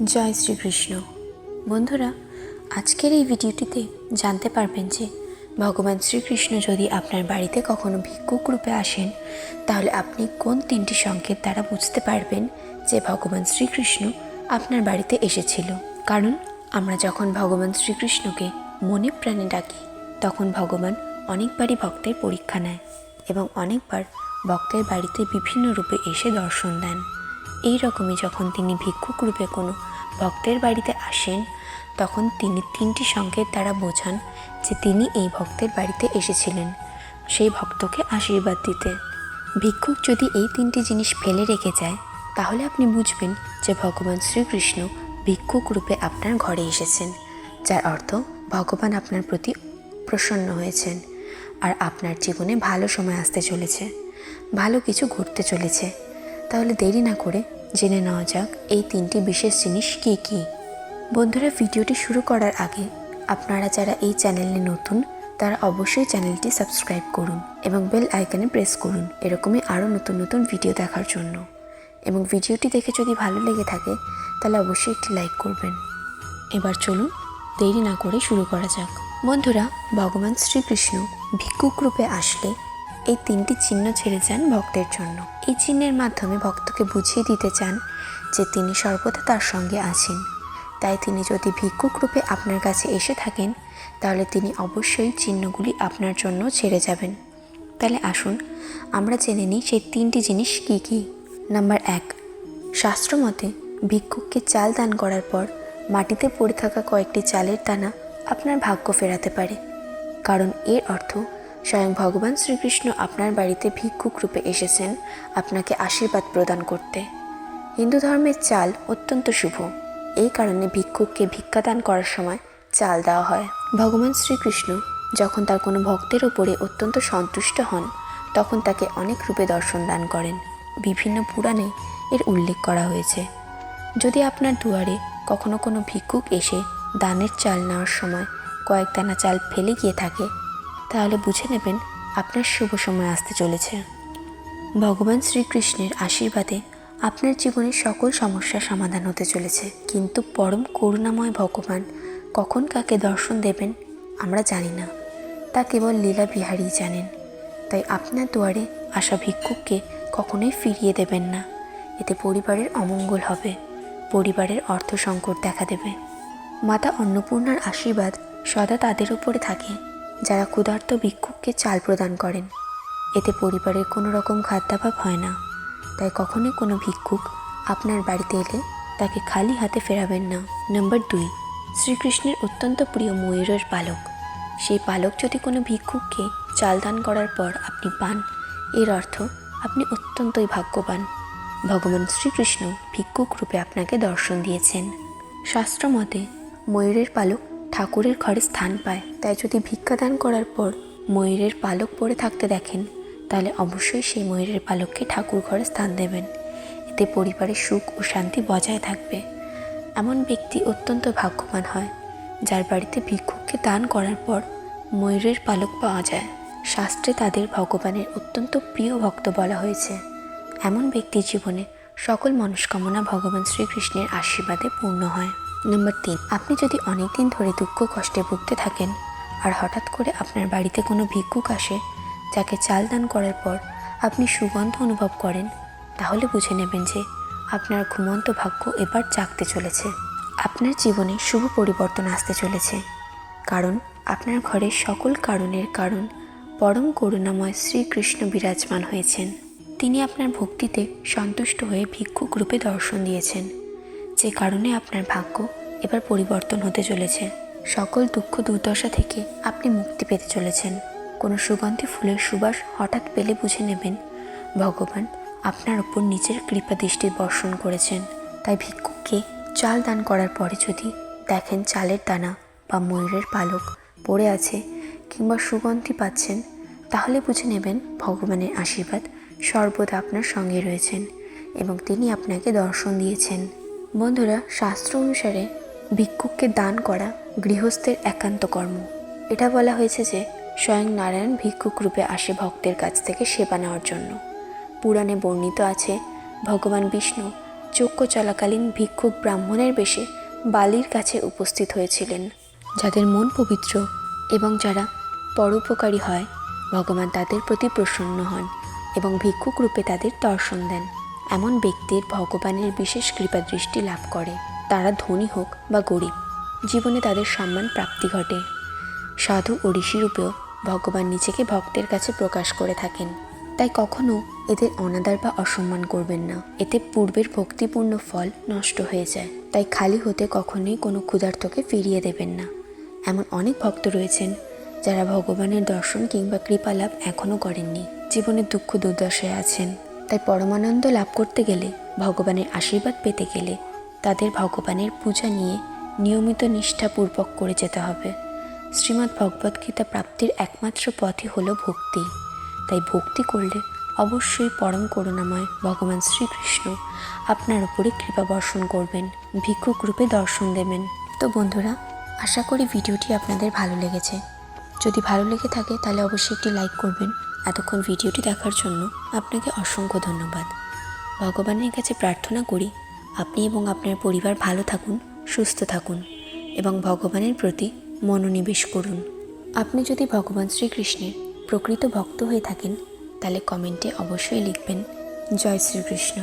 জয় শ্রীকৃষ্ণ। বন্ধুরা, আজকের এই ভিডিওটিতে জানতে পারবেন যে ভগবান শ্রীকৃষ্ণ যদি আপনার বাড়িতে কখনো ভিক্ষুক রূপে আসেন, তাহলে আপনি কোন তিনটি সংকেত দ্বারা বুঝতে পারবেন যে ভগবান শ্রীকৃষ্ণ আপনার বাড়িতে এসেছিল। কারণ আমরা যখন ভগবান শ্রীকৃষ্ণকে মনে প্রাণে ডাকি, তখন ভগবান অনেকবারই ভক্তের পরীক্ষা নেয় এবং অনেকবার ভক্তের বাড়িতে বিভিন্ন রূপে এসে দর্শন দেন। এই রকমই যখন তিনি ভিক্ষুক রূপে কোনো ভক্তের বাড়িতে আসেন, তখন তিনি তিনটি সংকেত দ্বারা বোঝান যে তিনি এই ভক্তের বাড়িতে এসেছিলেন সেই ভক্তকে আশীর্বাদ দিতে। ভিক্ষুক যদি এই তিনটি জিনিস ফেলে রেখে যায়, তাহলে আপনি বুঝবেন যে ভগবান শ্রীকৃষ্ণ ভিক্ষুক রূপে আপনার ঘরে এসেছেন, যার অর্থ ভগবান আপনার প্রতি প্রসন্ন হয়েছেন আর আপনার জীবনে ভালো সময় আসতে চলেছে, ভালো কিছু ঘটতে চলেছে। তাহলে দেরি না করে জেনে নেওয়া যাক এই তিনটি বিশেষ জিনিস কী কী। বন্ধুরা, ভিডিওটি শুরু করার আগে আপনারা যারা এই চ্যানেলে নতুন, তারা অবশ্যই চ্যানেলটি সাবস্ক্রাইব করুন এবং বেল আইকনে প্রেস করুন এরকমই আরও নতুন নতুন ভিডিও দেখার জন্য। এবং ভিডিওটি দেখে যদি ভালো লেগে থাকে তাহলে অবশ্যই একটি লাইক করবেন। এবার চলুন দেরি না করে শুরু করা যাক। বন্ধুরা, ভগবান শ্রীকৃষ্ণ ভিক্ষুক রূপে আসলে এই তিনটি চিহ্ন ছেড়ে যান ভক্তের জন্য। এই চিহ্নের মাধ্যমে ভক্তকে বুঝিয়ে দিতে চান যে তিনি সর্বদা তার সঙ্গে আছেন। তাই তিনি যদি ভিক্ষুক রূপে আপনার কাছে এসে থাকেন, তাহলে তিনি অবশ্যই চিহ্নগুলি আপনার জন্য ছেড়ে যাবেন। তাহলে আসুন আমরা জেনে নিই সেই তিনটি জিনিস কী কী। নাম্বার 1, শাস্ত্রমতে ভিক্ষুককে চাল দান করার পর মাটিতে পড়ে থাকা কয়েকটি চালের দানা আপনার ভাগ্য ফেরাতে পারে। কারণ এর অর্থ স্বয়ং ভগবান শ্রীকৃষ্ণ আপনার বাড়িতে ভিক্ষুক রূপে এসেছেন আপনাকে আশীর্বাদ প্রদান করতে। হিন্দু ধর্মের চাল অত্যন্ত শুভ, এই কারণে ভিক্ষুককে ভিক্ষাদান করার সময় চাল দেওয়া হয়। ভগবান শ্রীকৃষ্ণ যখন তার কোনো ভক্তের ওপরে অত্যন্ত সন্তুষ্ট হন, তখন তাকে অনেক রূপে দর্শন দান করেন। বিভিন্ন পুরাণে এর উল্লেখ করা হয়েছে। যদি আপনার দুয়ারে কখনো কোনো ভিক্ষুক এসে দানের চাল নেওয়ার সময় কয়েক দানা চাল ফেলে গিয়ে থাকে, তাহলে বুঝে নেবেন আপনার শুভ সময় আসতে চলেছে। ভগবান শ্রীকৃষ্ণের আশীর্বাদে আপনার জীবনের সকল সমস্যার সমাধান হতে চলেছে। কিন্তু পরম করুণাময় ভগবান কখন কাকে দর্শন দেবেন আমরা জানি না, তা কেবল লীলা বিহারীই জানেন। তাই আপনার দুয়ারে আসা ভিক্ষুককে কখনোই ফিরিয়ে দেবেন না। এতে পরিবারের অমঙ্গল হবে, পরিবারের অর্থ সংকট দেখা দেবে। মাতা অন্নপূর্ণার আশীর্বাদ সদা তাদের ওপরে থাকে যারা ক্ষুধার্ত ভিক্ষুককে চাল প্রদান করেন। এতে পরিবারের কোনো রকম খাদ্যাভাব হয় না। তাই কখনোই কোনো ভিক্ষুক আপনার বাড়িতে এলে তাকে খালি হাতে ফেরাবেন না। নাম্বার 2, শ্রীকৃষ্ণের অত্যন্ত প্রিয় ময়ূরের পালক। সেই পালক যদি কোনো ভিক্ষুককে চাল দান করার পর আপনি পান, এর অর্থ আপনি অত্যন্তই ভাগ্যবান। ভগবান শ্রীকৃষ্ণ ভিক্ষুক রূপে আপনাকে দর্শন দিয়েছেন। শাস্ত্রমতে ময়ূরের পালক ঠাকুরের ঘরে স্থান পায়। তাই যদি ভিক্ষাদান করার পর ময়ূরের পালক পরে থাকতে দেখেন, তাহলে অবশ্যই সেই ময়ূরের পালককে ঠাকুর ঘরে স্থান দেবেন। এতে পরিবারের সুখ ও শান্তি বজায় থাকবে। এমন ব্যক্তি অত্যন্ত ভাগ্যবান হয় যার বাড়িতে ভিক্ষুককে দান করার পর ময়ূরের পালক পাওয়া যায়। শাস্ত্রে তাদের ভগবানের অত্যন্ত প্রিয় ভক্ত বলা হয়েছে। এমন ব্যক্তির জীবনে সকল মনস্কামনা ভগবান শ্রীকৃষ্ণের আশীর্বাদে পূর্ণ হয়। নাম্বার 3, আপনি যদি অনেক দিন ধরে দুঃখ কষ্টে ভুগতে থাকেন আর হঠাৎ করে আপনার বাড়িতে কোনো ভিক্ষুক আসে যাকে চাল দান করার পর আপনি সুগন্ধ অনুভব করেন, তাহলে বুঝে নেবেন যে আপনার ঘুমন্ত ভাগ্য এবার জাগতে চলেছে। আপনার জীবনে শুভ পরিবর্তন আসতে চলেছে। কারণ আপনার ঘরের সকল কারণের কারণ পরম করুণাময় শ্রীকৃষ্ণ বিরাজমান হয়েছেন। তিনি আপনার ভক্তিতে সন্তুষ্ট হয়ে ভিক্ষুক রূপে দর্শন দিয়েছেন, যে কারণে আপনার ভাগ্য এবার পরিবর্তন হতে চলেছে। সকল দুঃখ দুর্দশা থেকে আপনি মুক্তি পেতে চলেছেন। কোনো সুগন্ধি ফুলের সুবাস হঠাৎ পেলে বুঝে নেবেন ভগবান আপনার উপর নিজের কৃপা দৃষ্টি বর্ষণ করেছেন। তাই ভিক্ষুককে চাল দান করার পরে যদি দেখেন চালের দানা বা ময়ূরের পালক পড়ে আছে কিংবা সুগন্ধি পাচ্ছেন, তাহলে বুঝে নেবেন ভগবানের আশীর্বাদ সর্বদা আপনার সঙ্গে রয়েছেন এবং তিনি আপনাকে দর্শন দিয়েছেন। বন্ধুরা, শাস্ত্র অনুসারে ভিক্ষুককে দান করা গৃহস্থের একান্ত কর্ম। এটা বলা হয়েছে যে স্বয়ং নারায়ণ ভিক্ষুক রূপে আসে ভক্তের কাছ থেকে সেবা নেওয়ার জন্য। পুরাণে বর্ণিত আছে ভগবান বিষ্ণু যজ্ঞ চলাকালীন ভিক্ষুক ব্রাহ্মণের বেশে বালির কাছে উপস্থিত হয়েছিলেন। যাদের মন পবিত্র এবং যারা পরোপকারী হয়, ভগবান তাদের প্রতি প্রসন্ন হন এবং ভিক্ষুক রূপে তাদের দর্শন দেন। এমন ব্যক্তির ভগবানের বিশেষ কৃপা দৃষ্টি লাভ করে। তারা ধনী হোক বা গরিব, জীবনে তাদের সম্মান প্রাপ্তি ঘটে। সাধু ও ঋষি রূপেও ভগবান নিজেকে ভক্তের কাছে প্রকাশ করে থাকেন। তাই কখনো এদের অনাদর বা অসম্মান করবেন না, এতে পূর্বের ভক্তিপূর্ণ ফল নষ্ট হয়ে যায়। তাই খালি হতে কখনোই কোনো ক্ষুধার্তকে ফিরিয়ে দেবেন না। এমন অনেক ভক্ত রয়েছেন যারা ভগবানের দর্শন কিংবা কৃপা লাভ এখনও করেননি, জীবনে দুঃখ দুর্দশায় আছেন। তাই পরমানন্দ লাভ করতে গেলে, ভগবানের আশীর্বাদ পেতে গেলে তাদের ভগবানের পূজা নিয়ে নিয়মিত নিষ্ঠাপূর্বক করে যেতে হবে। শ্রীমদ্ ভগবদ্গীতা প্রাপ্তির একমাত্র পথই হলো ভক্তি। তাই ভক্তি করলে অবশ্যই পরম করুণাময় ভগবান শ্রীকৃষ্ণ আপনার উপরে কৃপা বর্ষণ করবেন, ভিক্ষুক রূপে দর্শন দেবেন। তো বন্ধুরা, আশা করি ভিডিওটি আপনাদের ভালো লেগেছে। যদি ভালো লেগে থাকে তাহলে অবশ্যই একটি লাইক করবেন। এতক্ষণ ভিডিওটি দেখার জন্য আপনাকে অসংখ্য ধন্যবাদ। ভগবানের কাছে প্রার্থনা করি আপনি এবং আপনার পরিবার ভালো থাকুন, সুস্থ থাকুন এবং ভগবানের প্রতি মনোনিবেশ করুন। আপনি যদি ভগবান শ্রীকৃষ্ণের প্রকৃত ভক্ত হয়ে থাকেন তাহলে কমেন্টে অবশ্যই লিখবেন জয় শ্রীকৃষ্ণ।